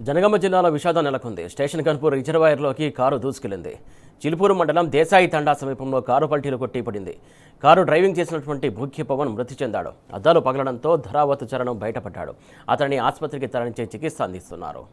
జనగామ జిల్లాలో విషాదం నెలకొంది. స్టేషన్ కన్పూర్ రిజర్వాయర్లోకి కారు దూసుకెళ్లింది. చిలుపూరు మండలం దేశాయి తండా సమీపంలో కారు పల్టీలు కొట్టి పడింది. కారు డ్రైవింగ్ చేసినటువంటి భూక్య పవన్ మృతి చెందాడు. అద్దాలు పగలడంతో ధరావత్ చరణం బయటపడ్డాడు. అతన్ని ఆసుపత్రికి తరలించి చికిత్స అందిస్తున్నారు.